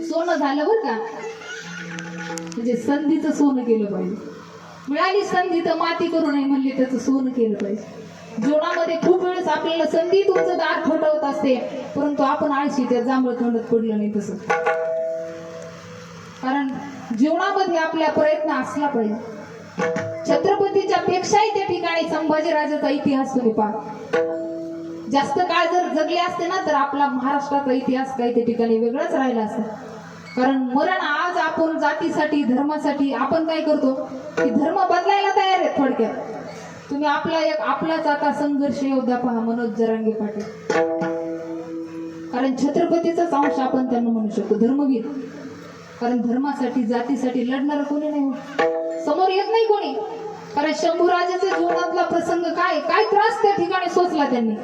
सोनं झालं बरं का, म्हणजे संधीचं सोनं केलं पाहिजे. मिळाली संधी तर माती करू नये म्हणले, त्याचं सोनं केलं पाहिजे. जीवनामध्ये खूप वेळेस आपल्याला संधी तुमचं दार ठोठावत असते, परंतु आपण आळशी त्या जांभळं तोंडात पडलं नाही तसं. कारण जीवनामध्ये आपला प्रयत्न असला पाहिजे. छत्रपतीच्या पेक्षाही त्या ठिकाणी संभाजीराजाचा इतिहास तुम्ही पहा. जास्त काळ जर जगले असते ना तर आपला महाराष्ट्राचा इतिहास काही त्या ठिकाणी वेगळाच राहिला असता. कारण मरण आज आपण जातीसाठी धर्मासाठी आपण काय करतो की धर्म बदलायला तयार आहे. थोडक्यात तुम्ही आपलाच आता संघर्ष योद्धा पहा, मनोज जरांगे पाटील. कारण छत्रपतीचाच अंश आपण त्यांना म्हणू शकतो, धर्मवीर. कारण धर्मासाठी जातीसाठी लढणार कोणी नाही, समोर येत नाही कोणी. कारण शंभूराजाच्या जीवनातला प्रसंग काय त्रास त्या ठिकाणी सोचला त्यांनी.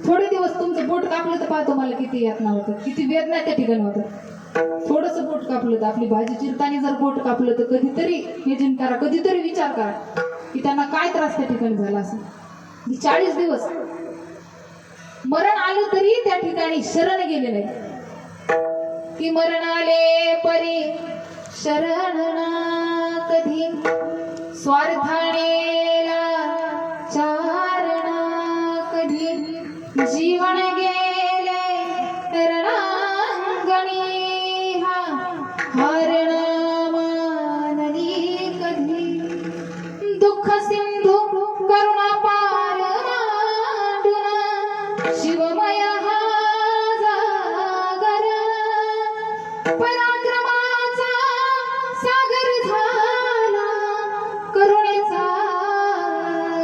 थोडे दिवस तुमचं बोट कापलं तर पाहतो मला किती यातना होतं, किती वेदना त्या ठिकाणी होतं. थोडस बोट कापलं तर, आपली भाजी चिरताना जर बोट कापलं तर कधीतरी इमॅजिन करा, कधीतरी विचार करा की त्यांना काय त्रास त्या ठिकाणी झाला असेल. 40 दिवस मरण आलं तरी त्या ठिकाणी शरण गेले नाही. की मरण आले परी शरण ना कधी, स्वार्थानेला चारणा कधी, जीवन गेले रणांगणी हारणा मानली कधी, दुःख सिंधू करुणा पार मांडून शिवमय हा जागर, पराक्रमाचा सागर झाला करुणेचा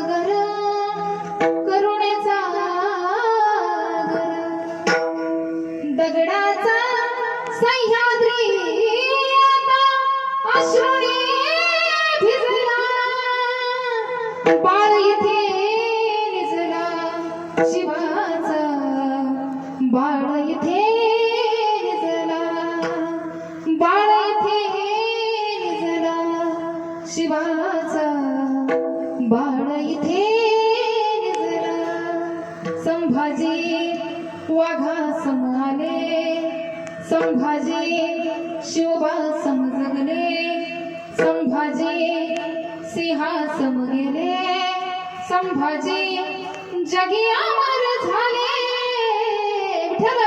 गर, करुणेचा गर. दगडाचा सह्याद्री आता अश्रूने भिजला, बाळ इथे निजला शिवाचा, बाळ इथे निजला, बाळ इथे निजला शिवाचा, बाळ इथे निजला. संभाजी वाघासम आले, संभाजी शिवबासम जगले, संभाजी सिंहासम गेले, संभाजी जगी अमर झाले. विठ्ठल